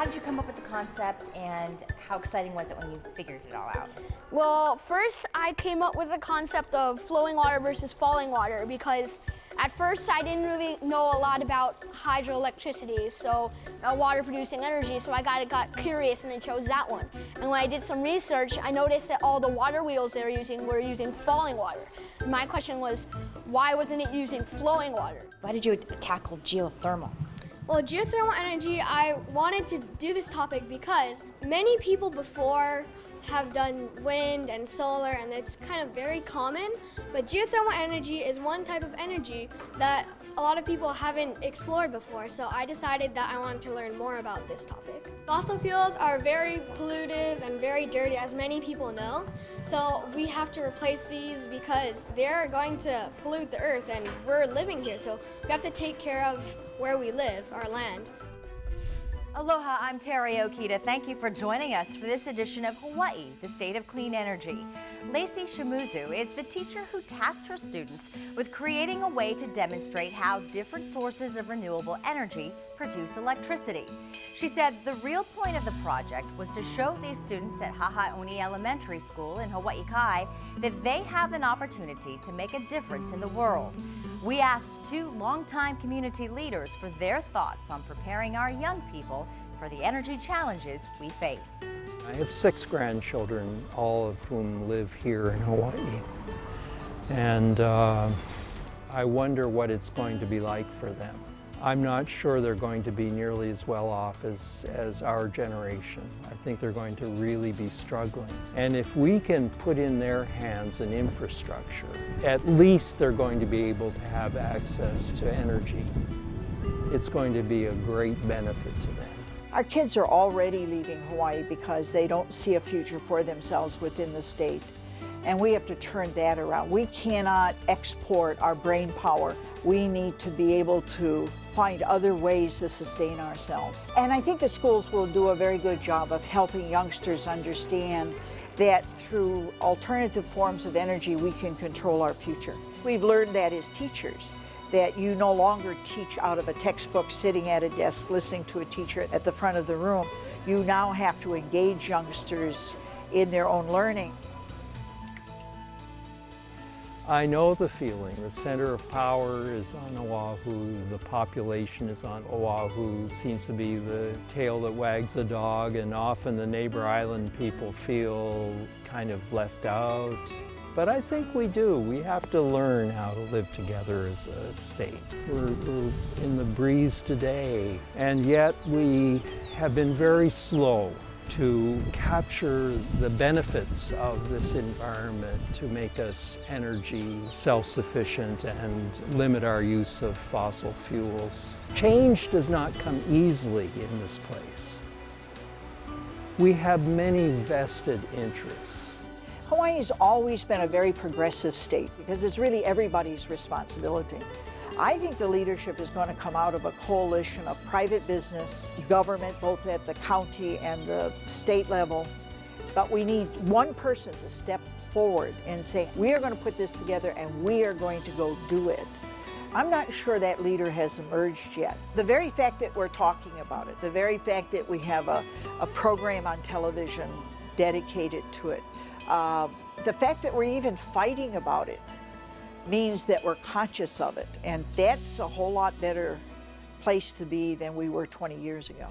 how did you come up with the concept, and how exciting was it when you figured it all out? Well, first I came up with the concept of flowing water versus falling water because at first I didn't really know a lot about hydroelectricity, so water producing energy, so I got curious and I chose that one. And when I did some research, I noticed that all the water wheels they were using falling water. My question was, why wasn't it using flowing water? Why did you tackle geothermal? Well, geothermal energy, I wanted to do this topic because many people before have done wind and solar, and it's kind of very common, but geothermal energy is one type of energy that a lot of people haven't explored before, so I decided that I wanted to learn more about this topic. Fossil fuels are very pollutive and very dirty, as many people know, so we have to replace these because they're going to pollute the earth, and we're living here, so we have to take care of where we live, our land. Aloha, I'm Terry Okita. Thank you for joining us for this edition of Hawaii, the State of Clean Energy. Lacey Shimuzu is the teacher who tasked her students with creating a way to demonstrate how different sources of renewable energy produce electricity. She said the real point of the project was to show these students at Hawai'i Elementary School in Hawaii Kai that they have an opportunity to make a difference in the world. We asked two longtime community leaders for their thoughts on preparing our young people for the energy challenges we face. I have 6 grandchildren, all of whom live here in Hawaii. And I wonder what it's going to be like for them. I'm not sure they're going to be nearly as well off as our generation. I think they're going to really be struggling. And if we can put in their hands an infrastructure, at least they're going to be able to have access to energy. It's going to be a great benefit to them. Our kids are already leaving Hawaii because they don't see a future for themselves within the state. And we have to turn that around. We cannot export our brain power. We need to be able to find other ways to sustain ourselves. And I think the schools will do a very good job of helping youngsters understand that through alternative forms of energy, we can control our future. We've learned that as teachers, that you no longer teach out of a textbook sitting at a desk listening to a teacher at the front of the room. You now have to engage youngsters in their own learning. I know the feeling. The center of power is on Oahu. The population is on Oahu. It seems to be the tail that wags the dog, and often the neighbor island people feel kind of left out. But I think we do. We have to learn how to live together as a state. We're in the breeze today, and yet we have been very slow to capture the benefits of this environment to make us energy self-sufficient and limit our use of fossil fuels. Change does not come easily in this place. We have many vested interests. Hawaii's always been a very progressive state because it's really everybody's responsibility. I think the leadership is going to come out of a coalition of private business, government, both at the county and the state level. But we need one person to step forward and say, we are going to put this together and we are going to go do it. I'm not sure that leader has emerged yet. The very fact that we're talking about it, the very fact that we have a program on television dedicated to it, the fact that we're even fighting about it, means that we're conscious of it, and that's a whole lot better place to be than we were 20 years ago.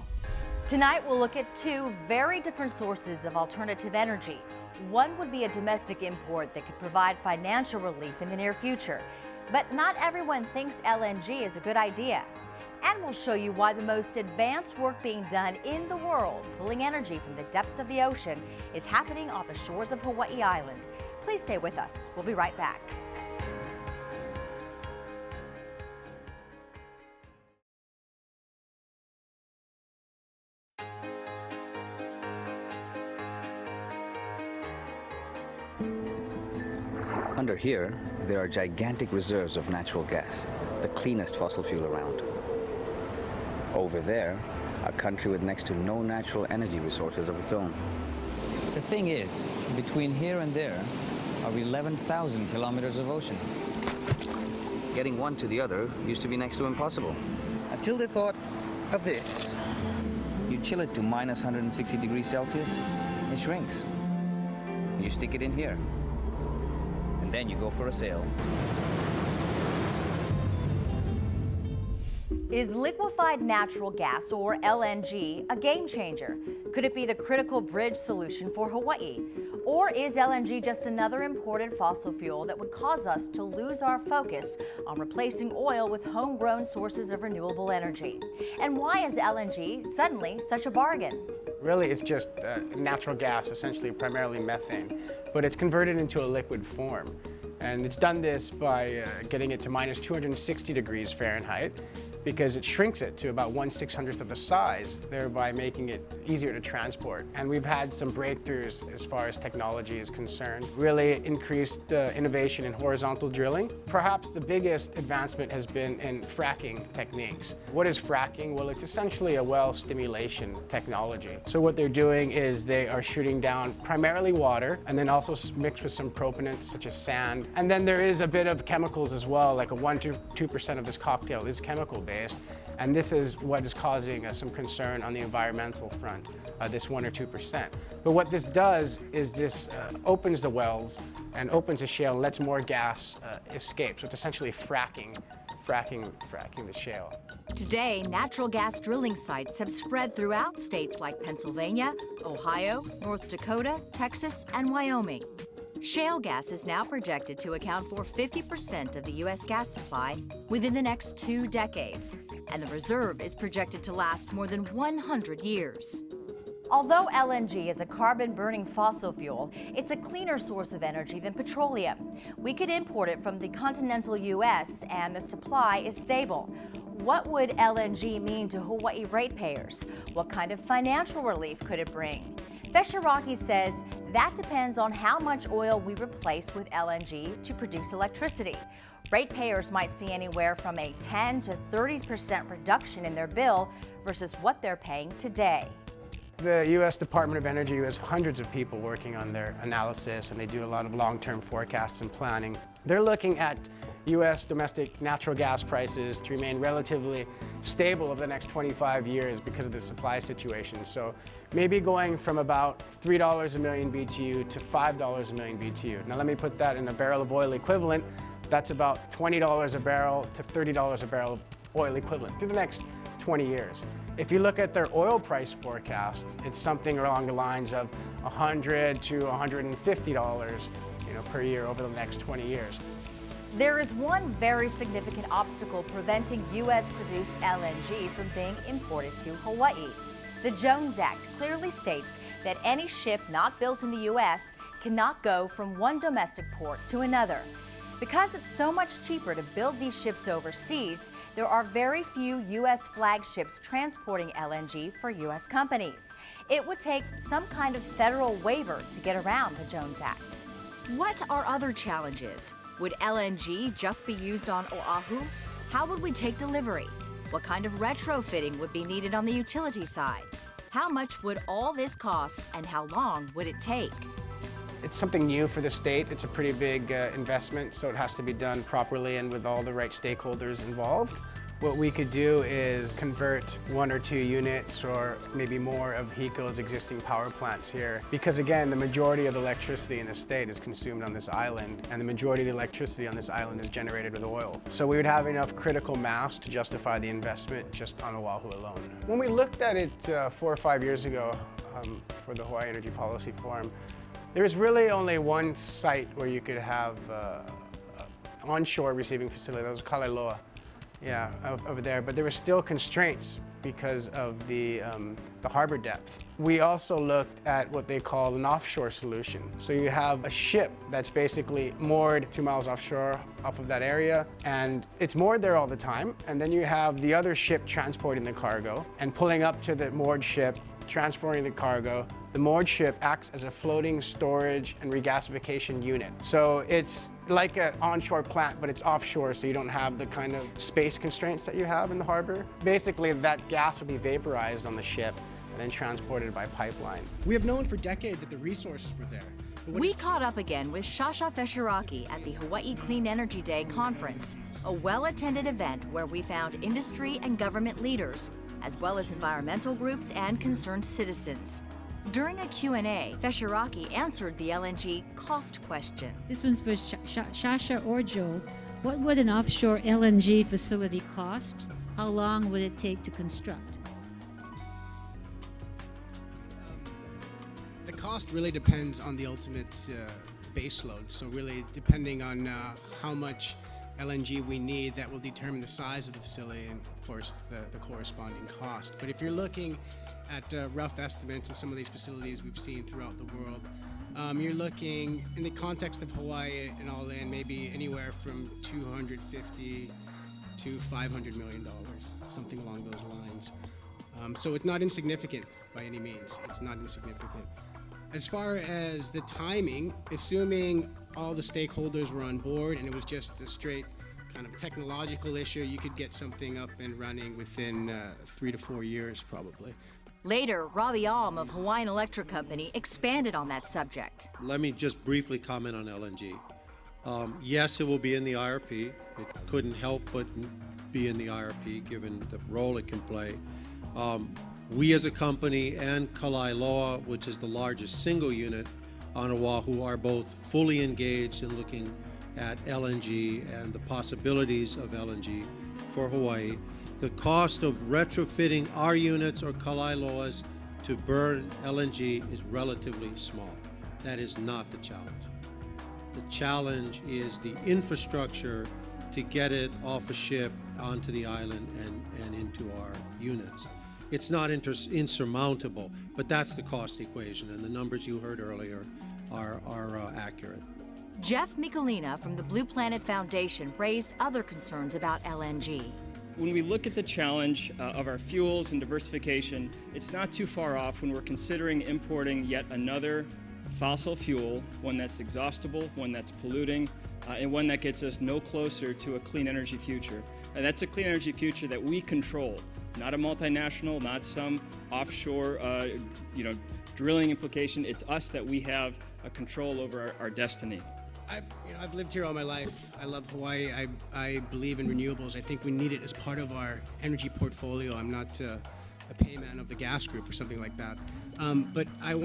Tonight we'll look at 2 very different sources of alternative energy. One would be a domestic import that could provide financial relief in the near future. But not everyone thinks LNG is a good idea. And we'll show you why the most advanced work being done in the world, pulling energy from the depths of the ocean, is happening off the shores of Hawaii Island. Please stay with us. We'll be right back. Under here, there are gigantic reserves of natural gas, the cleanest fossil fuel around. Over there, a country with next to no natural energy resources of its own. The thing is, between here and there are 11,000 kilometers of ocean. Getting one to the other used to be next to impossible. Until they thought of this. You chill it to minus 160 degrees Celsius, it shrinks. You stick it in here, and then you go for a sail. Is liquefied natural gas, or LNG, a game changer? Could it be the critical bridge solution for Hawaii? Or is LNG just another imported fossil fuel that would cause us to lose our focus on replacing oil with homegrown sources of renewable energy? And why is LNG suddenly such a bargain? Really, it's just natural gas, essentially primarily methane, but it's converted into a liquid form. And it's done this by getting it to minus 260 degrees Fahrenheit, because it shrinks it to about 1/600th of the size, thereby making it easier to transport. And we've had some breakthroughs as far as technology is concerned. Really increased innovation in horizontal drilling. Perhaps the biggest advancement has been in fracking techniques. What is fracking? Well, it's essentially a well stimulation technology. So what they're doing is they are shooting down primarily water, and then also mixed with some propanants such as sand. And then there is a bit of chemicals as well, like a 1 to 2% of this cocktail is chemical-based. And this is what is causing some concern on the environmental front, this 1 or 2%. But what this does is this opens the wells and opens a shale and lets more gas escape. So it's essentially fracking the shale. Today, natural gas drilling sites have spread throughout states like Pennsylvania, Ohio, North Dakota, Texas, and Wyoming. Shale gas is now projected to account for 50% of the U.S. gas supply within the next 2 decades, and the reserve is projected to last more than 100 years. Although LNG is a carbon-burning fossil fuel, it's a cleaner source of energy than petroleum. We could import it from the continental U.S., and the supply is stable. What would LNG mean to Hawaii ratepayers? What kind of financial relief could it bring? Feshiraki says that depends on how much oil we replace with LNG to produce electricity. Ratepayers might see anywhere from a 10 to 30% reduction in their bill versus what they're paying today. The U.S. Department of Energy has hundreds of people working on their analysis, and they do a lot of long-term forecasts and planning. They're looking at U.S. domestic natural gas prices to remain relatively stable over the next 25 years because of the supply situation. So maybe going from about $3 a million BTU to $5 a million BTU. Now let me put that in a barrel of oil equivalent. That's about $20 a barrel to $30 a barrel of oil equivalent through the next 20 years. If you look at their oil price forecasts, it's something along the lines of $100 to $150 per year over the next 20 years. There is one very significant obstacle preventing U.S.-produced LNG from being imported to Hawaii. The Jones Act clearly states that any ship not built in the U.S. cannot go from one domestic port to another. Because it's so much cheaper to build these ships overseas, there are very few U.S. flagships transporting LNG for U.S. companies. It would take some kind of federal waiver to get around the Jones Act. What are other challenges? Would LNG just be used on Oahu? How would we take delivery? What kind of retrofitting would be needed on the utility side? How much would all this cost, and how long would it take? It's something new for the state. It's a pretty big investment, so it has to be done properly and with all the right stakeholders involved. What we could do is convert 1 or 2 units or maybe more of HECO's existing power plants here. Because again, the majority of the electricity in the state is consumed on this island, and the majority of the electricity on this island is generated with oil. So we would have enough critical mass to justify the investment just on Oahu alone. When we looked at it 4 or 5 years ago for the Hawaii Energy Policy Forum, there was really only one site where you could have an onshore receiving facility. That was Kalaeloa. Yeah, over there, but there were still constraints because of the harbor depth. We also looked at what they call an offshore solution. So you have a ship that's basically moored 2 miles offshore off of that area, and it's moored there all the time. And then you have the other ship transporting the cargo and pulling up to the moored ship, transporting the cargo. The moored ship acts as a floating storage and regasification unit. So it's like an onshore plant, but it's offshore, so you don't have the kind of space constraints that you have in the harbor. Basically, that gas would be vaporized on the ship and then transported by pipeline. We have known for decades that the resources were there. We caught up again with Shasha Feshiraki at the Hawaii Clean Energy Day conference, a well-attended event where we found industry and government leaders as well as environmental groups and concerned citizens. During a Q&A, Fesharaki answered the LNG cost question. This one's for Shasha or Joe. What would an offshore LNG facility cost? How long would it take to construct? The cost really depends on the ultimate base load. So really, depending on how much LNG we need, that will determine the size of the facility and, of course, the corresponding cost. But if you're looking at rough estimates of some of these facilities we've seen throughout the world, you're looking, in the context of Hawaii and all in, maybe anywhere from $250 to $500 million, something along those lines. So it's not insignificant by any means. It's not insignificant. As far as the timing, assuming all the stakeholders were on board and it was just a straight kind of technological issue, you could get something up and running within 3 to 4 years probably. Later, Ravi Alm of Hawaiian Electric Company expanded on that subject. Let me just briefly comment on LNG. Yes, it will be in the IRP. It couldn't help but be in the IRP given the role it can play. We as a company and Kalailoa, which is the largest single unit on Oahu, are both fully engaged in looking at LNG and the possibilities of LNG for Hawaii. The cost of retrofitting our units or Kalailoa's to burn LNG is relatively small. That is not the challenge. The challenge is the infrastructure to get it off a ship onto the island and into our units. It's not insurmountable, but that's the cost equation, and the numbers you heard earlier are accurate. Jeff Michelina from the Blue Planet Foundation raised other concerns about LNG. When we look at the challenge of our fuels and diversification, it's not too far off when we're considering importing yet another fossil fuel, one that's exhaustible, one that's polluting, and one that gets us no closer to a clean energy future. And that's a clean energy future that we control, not a multinational, not some offshore drilling implication. It's us that we have a control over our destiny. I've lived here all my life. I love Hawaii. I believe in renewables. I think we need it as part of our energy portfolio. I'm not a payman of the gas group or something like that. But I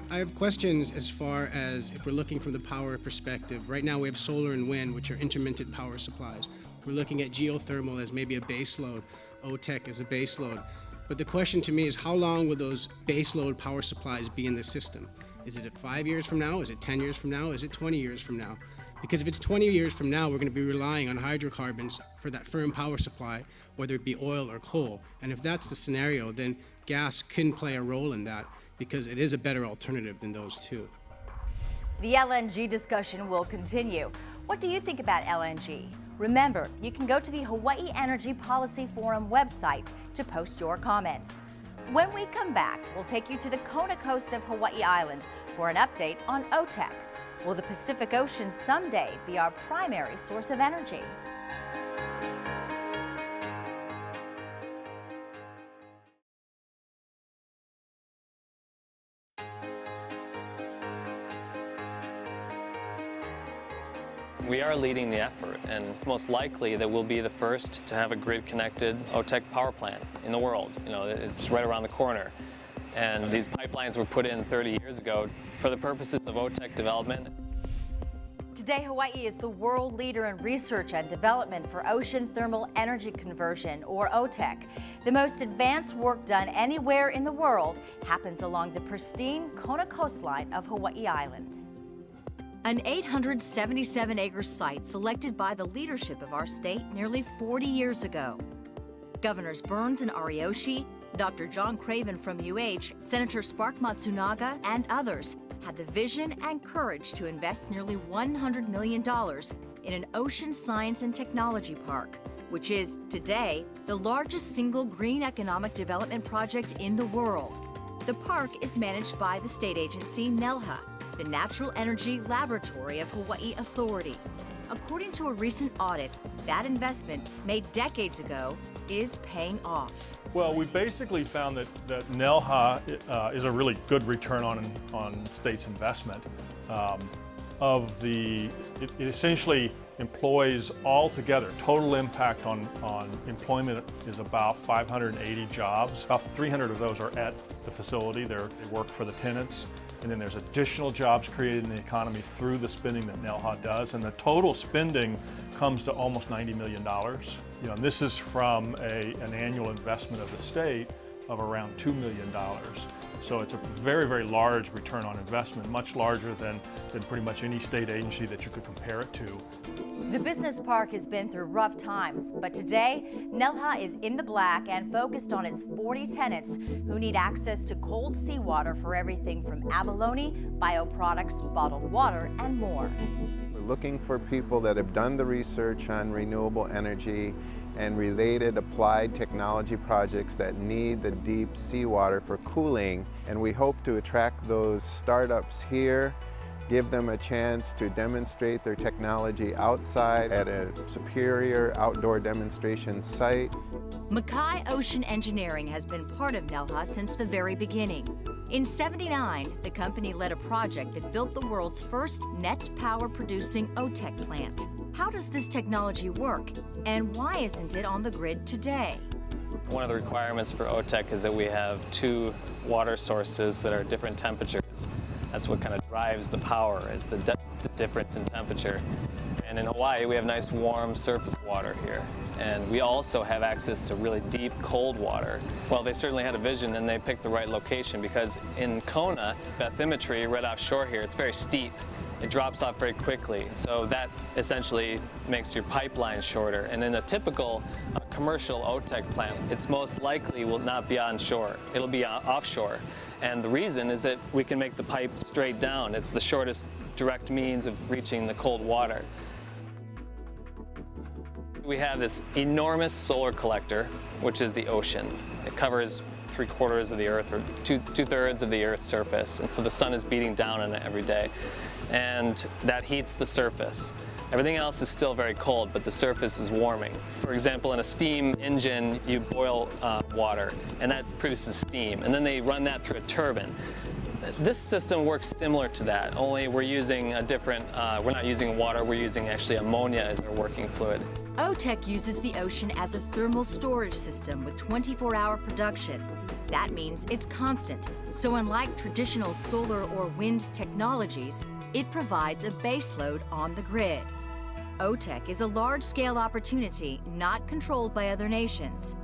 have questions as far as if we're looking from the power perspective. Right now we have solar and wind, which are intermittent power supplies. We're looking at geothermal as maybe a base load, OTEC as a base load. But the question to me is, how long will those base load power supplies be in the system? Is it 5 years from now? Is it 10 years from now? Is it 20 years from now? Because if it's 20 years from now, we're going to be relying on hydrocarbons for that firm power supply, whether it be oil or coal. And if that's the scenario, then gas can play a role in that because it is a better alternative than those two. The LNG discussion will continue. What do you think about LNG? Remember, you can go to the Hawaii Energy Policy Forum website to post your comments. When we come back, we'll take you to the Kona coast of Hawaii Island for an update on OTEC. Will the Pacific Ocean someday be our primary source of energy? We are leading the effort, and it's most likely that we'll be the first to have a grid-connected OTEC power plant in the world. It's right around the corner. And these pipelines were put in 30 years ago for the purposes of OTEC development. Today, Hawaii is the world leader in research and development for ocean thermal energy conversion, or OTEC. The most advanced work done anywhere in the world happens along the pristine Kona coastline of Hawaii Island. An 877-acre site selected by the leadership of our state nearly 40 years ago. Governors Burns and Ariyoshi, Dr. John Craven from UH, Senator Spark Matsunaga, and others had the vision and courage to invest nearly $100 million in an ocean science and technology park, which is, today, the largest single green economic development project in the world. The park is managed by the state agency NELHA, the Natural Energy Laboratory of Hawaii Authority. According to a recent audit, that investment made decades ago is paying off. Well, we basically found that NELHA is a really good return on state's investment. It essentially employs altogether, total impact on employment is about 580 jobs. About 300 of those are at the facility. They work for the tenants. And then there's additional jobs created in the economy through the spending that NELHA does. And the total spending comes to almost $90 million. You know, this is from an annual investment of the state of around $2 million. So it's a very, very large return on investment, much larger than pretty much any state agency that you could compare it to. The business park has been through rough times, but today, NELHA is in the black and focused on its 40 tenants who need access to cold seawater for everything from abalone, bioproducts, bottled water, and more. We're looking for people that have done the research on renewable energy and related applied technology projects that need the deep seawater for cooling. And we hope to attract those startups here, give them a chance to demonstrate their technology outside at a superior outdoor demonstration site. Mackay Ocean Engineering has been part of NELHA since the very beginning. In '79, the company led a project that built the world's first net power producing OTEC plant. How does this technology work, and why isn't it on the grid today? One of the requirements for OTEC is that we have 2 water sources that are different temperatures. That's what kind of drives the power, is the difference in temperature. And in Hawaii, we have nice warm surface water here. And we also have access to really deep, cold water. Well, they certainly had a vision and they picked the right location, because in Kona, bathymetry right offshore here, it's very steep. It drops off very quickly. So that essentially makes your pipeline shorter. And in a typical commercial OTEC plant, it's most likely will not be onshore. It'll be offshore. And the reason is that we can make the pipe straight down. It's the shortest direct means of reaching the cold water. We have this enormous solar collector, which is the ocean. It covers 3/4 of the Earth, or two-thirds of the Earth's surface. And so the sun is beating down on it every day. And that heats the surface. Everything else is still very cold, but the surface is warming. For example, in a steam engine, you boil water, and that produces steam. And then they run that through a turbine. This system works similar to that, only we're using a different, we're not using water, we're using actually ammonia as our working fluid. OTEC uses the ocean as a thermal storage system with 24-hour production. That means it's constant. So unlike traditional solar or wind technologies, it provides a baseload on the grid. OTEC is a large-scale opportunity not controlled by other nations.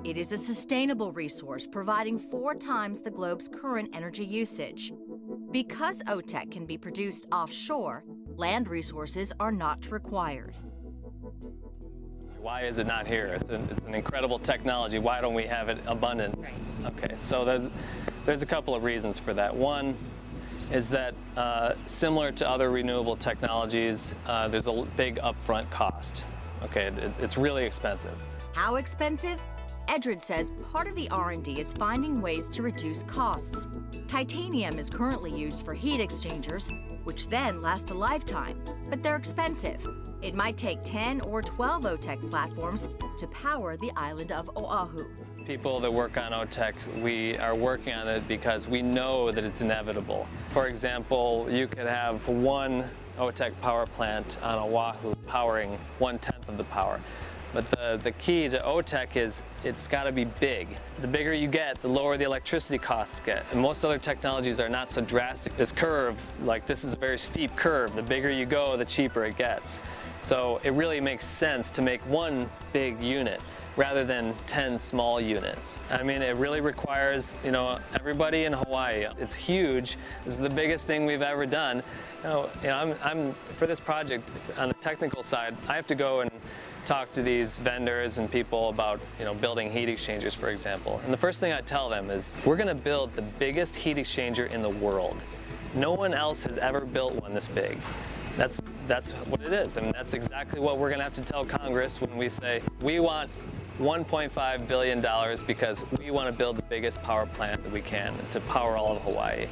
It is a sustainable resource providing 4 times the globe's current energy usage. Because OTEC can be produced offshore, land resources are not required. Why is it not here? It's an incredible technology. Why don't we have it abundant? Okay, so there's a couple of reasons for that. One is that similar to other renewable technologies, there's a big upfront cost. Okay, it's really expensive. How expensive? Edred says part of the R&D is finding ways to reduce costs. Titanium is currently used for heat exchangers, which then last a lifetime, but they're expensive. It might take 10 or 12 OTEC platforms to power the island of Oahu. People that work on OTEC, we are working on it because we know that it's inevitable. For example, you could have 1 OTEC power plant on Oahu powering 1/10 of the power. But the key to OTEC is it's got to be big. The bigger you get, the lower the electricity costs get. And most other technologies are not so drastic. This curve, like this is a very steep curve. The bigger you go, the cheaper it gets. So it really makes sense to make 1 big unit rather than 10 small units. I mean, it really requires, everybody in Hawaii. It's huge. This is the biggest thing we've ever done. I'm for this project on the technical side, I have to go and talk to these vendors and people about, building heat exchangers, for example. And the first thing I tell them is, we're going to build the biggest heat exchanger in the world. No one else has ever built one this big. That's what it is. I mean, that's exactly what we're going to have to tell Congress when we say, we want $1.5 billion because we want to build the biggest power plant that we can to power all of Hawaii.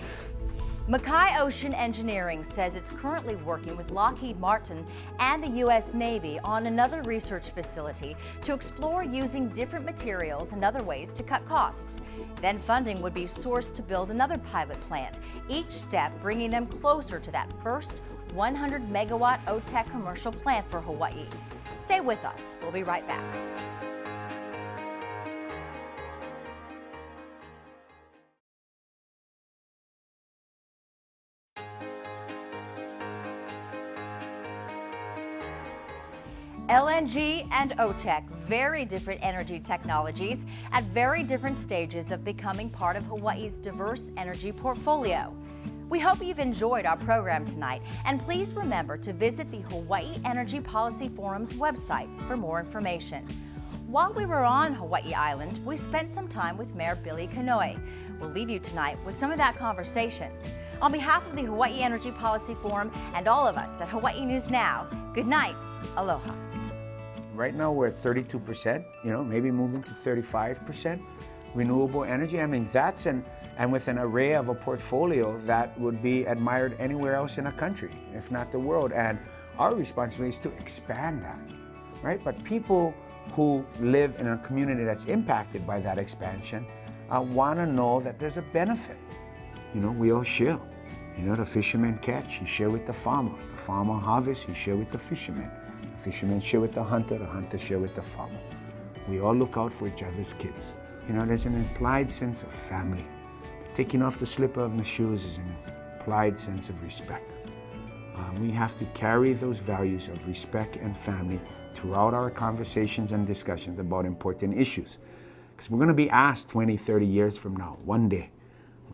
Mackay Ocean Engineering says it's currently working with Lockheed Martin and the U.S. Navy on another research facility to explore using different materials and other ways to cut costs. Then funding would be sourced to build another pilot plant, each step bringing them closer to that first 100 megawatt OTEC commercial plant for Hawaii. Stay with us. We'll be right back. LNG and OTEC, very different energy technologies at very different stages of becoming part of Hawaii's diverse energy portfolio. We hope you've enjoyed our program tonight, and please remember to visit the Hawaii Energy Policy Forum's website for more information. While we were on Hawaii Island, we spent some time with Mayor Billy Kanoe. We'll leave you tonight with some of that conversation. On behalf of the Hawaii Energy Policy Forum and all of us at Hawaii News Now, good night, aloha. Right now we're at 32%, maybe moving to 35% renewable energy. I mean, and with an array of a portfolio that would be admired anywhere else in the country, if not the world. And our responsibility is to expand that, right? But people who live in a community that's impacted by that expansion want to know that there's a benefit. We all share. The fisherman catch, he share with the farmer harvest, he share with the fisherman. The fisherman share with the hunter share with the farmer. We all look out for each other's kids. There's an implied sense of family. Taking off the slipper of the shoes is an implied sense of respect. We have to carry those values of respect and family throughout our conversations and discussions about important issues. Because we're going to be asked 20, 30 years from now, one day,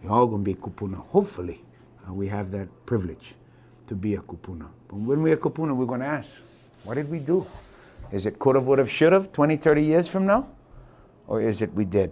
we're all going to be kupuna. Hopefully, we have that privilege to be a kupuna. But when we're a kupuna, we're going to ask, what did we do? Is it could have, would have, should have 20, 30 years from now? Or is it we did?